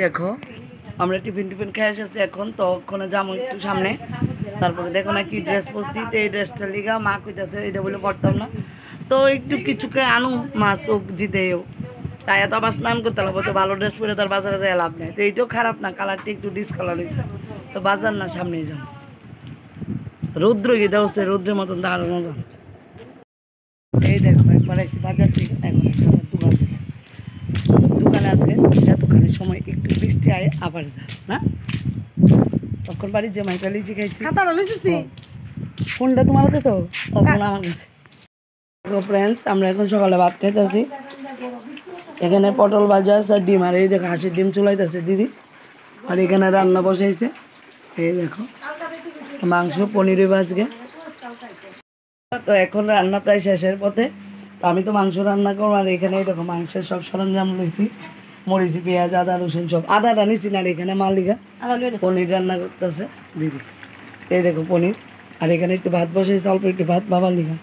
দেখো আমরা tiffin tiffin খেয়ে এসেছি এখন তো ওখানে যাবো একটু সামনে তারপরে দেখো না কি ড্রেস পরছি তো এই ড্রেসটা লিগা মা কইতাছে এটা বলে পড়তাম না তো একটু কিছুকে আনু মাছ হোক জিতেও তাই এত আবার স্নান করতে লাগবো তো ভালো ড্রেস পরে তার বাজারে যায় লাভ নেই তো এইটাও খারাপ না কালারটা একটু ডিসকালার হয়েছে তো বাজার না সামনেই যাও রৌদ্র গিয়ে দেওয়া হচ্ছে রৌদ্রের মতন দাঁড়ানো যান এই দেখো একবার আইসি বাজার থেকে এখন দোকান থেকে দোকানে আজকে এতখানি সময় একটু বৃষ্টি আয় আবার যা না তখন বাড়ির যে মাইটা লিচি খাইছি ফোনটা তোমার হাতে তো ফোন আমার কাছে ফ্রেন্ডস আমরা এখন সকালে ভাত খাইতেছি এখানে পটল ভাজা আছে আর ডিম আর এই দেখো হাঁসের ডিম চুলাইতেছে দিদি আর এখানে রান্না বসাইছে এই দেখো মাংস পনির আজকে তো এখন রান্না প্রায় শেষের পথে তো আমি তো মাংস রান্না করবো আর এখানে দেখো মাংসের সব সরঞ্জাম লইছি মরিচি পেঁয়াজ আদা রসুন সব আদাটা নিছি না আর এখানে মালিকা পনির রান্না করতেছে দিদি এই দেখো পনির আর এখানে একটু ভাত বসাইছে অল্প একটু ভাত বাবার লিখা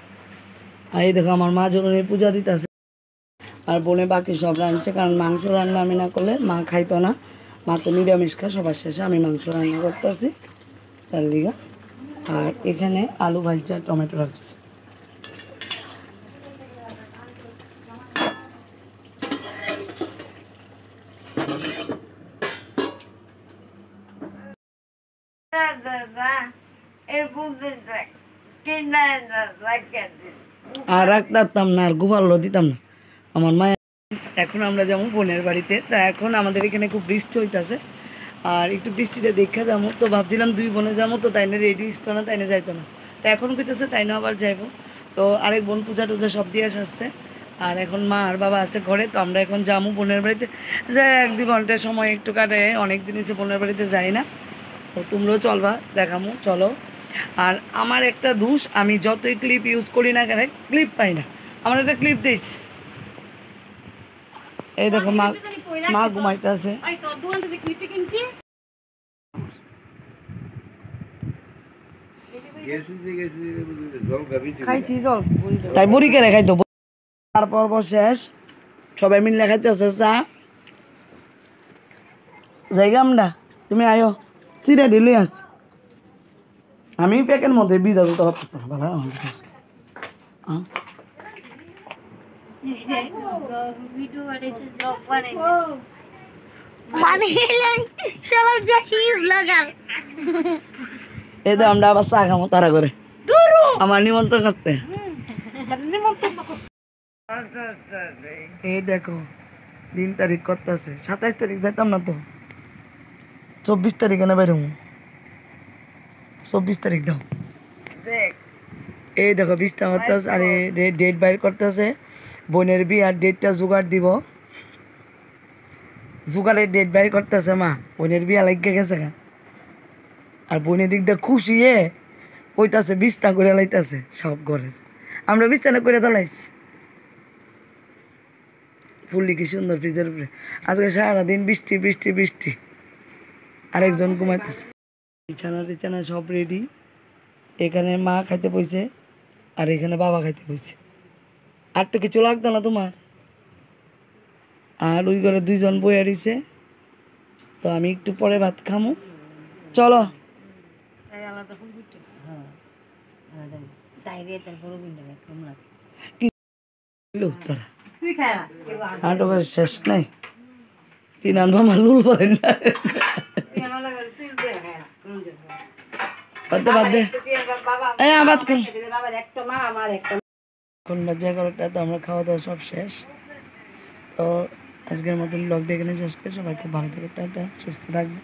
আর এই দেখো আমার মা জননীর পূজা দিতেছে আর বোনে বাকি সব রাঁধছে কারণ মাংস রান্না আমি না করলে মা খাইতো না মা তো নিরামিষ খায় সবার শেষে আমি মাংস রান্না করতেছি তার লিগা আর এখানে আলু ভাজা টমেটো রাখছি আর রাখতাম না আর গোপাল দিতাম না আমার মায়ের এখন আমরা যেমন বোনের বাড়িতে তা এখন আমাদের এখানে খুব বৃষ্টি হইতেছে আর একটু বৃষ্টিটা দেখে যাবো তো ভাবছিলাম দুই বোনে যাবো তো তাই না রেডি ছিল না তাই না যাইতো না তো এখন কইতেছে তাই না আবার যাইবো তো আরেক বোন পূজা টুজা সব দিয়ে আসছে আর এখন মা আর বাবা আছে ঘরে তো আমরা এখন যাবো বোনের বাড়িতে যাই 1-2 ঘন্টার সময় একটু কাটে অনেক দিন হচ্ছে বোনের বাড়িতে যাই না তো তোমরাও চলবা দেখামো চলো আর আমার একটা দোষ আমি যতই ক্লিপ ইউজ করি না কেন ক্লিপ পাই না আমার একটা ক্লিপ দিস এই দেখো মা মা ঘুমাইতে আছে খাইছি জল তাই বুড়ি কে খাইতো তারপর শেষ সবাই মিলে খাইতে আছে চা জায়গা আমরা তুমি আয়ো চিরা দিলই আসছি আমি প্যাকের মধ্যে বীজ আছে তো ভালো এই তো আমরা আবার চা খামো তারা করে আমার নিমন্ত্রণ করতে এই দেখো 3 তারিখ করতেছে 27 তারিখ যাইতাম না তো 24 তারিখে না বের হবো 24 তারিখ দাও এই দেখো 20টা করতেছে আর ডেট বাইর করতেছে বোনের বিয়ার ডেটটা জোগাড় দিব জোগাড়ের ডেট বাইর করতেছে মা বোনের বিয়া লাগিয়ে গেছে আর বোনের দিক দিয়ে খুশি কইতাছে 20টা করে লাইতেছে সব ঘরের আমরা 20টা করে তোলাইছি ফুললি কি সুন্দর ফ্রিজের উপরে আজকে সারাদিন বৃষ্টি বৃষ্টি বৃষ্টি আরেকজন ঘুমাইতেছে বিছানা সব রেডি এখানে মা খাইতে বইছে আর এখানে বাবা খাইতে বইছে আর তো কিছু লাগতো না তোমার আর ওই ঘরে 2 জন বইয়া দিছে তো আমি একটু পরে ভাত খামো চলো শেষ নাই 3 আনবা আমার লুল পড়েন না এখন বাজে 11টা তো আমরা খাওয়া দাওয়া সব শেষ তো আজকের মতন ব্লগ দেখে শেষ করে সবাইকে ভালো থেকে টাটা সুস্থ থাকবে।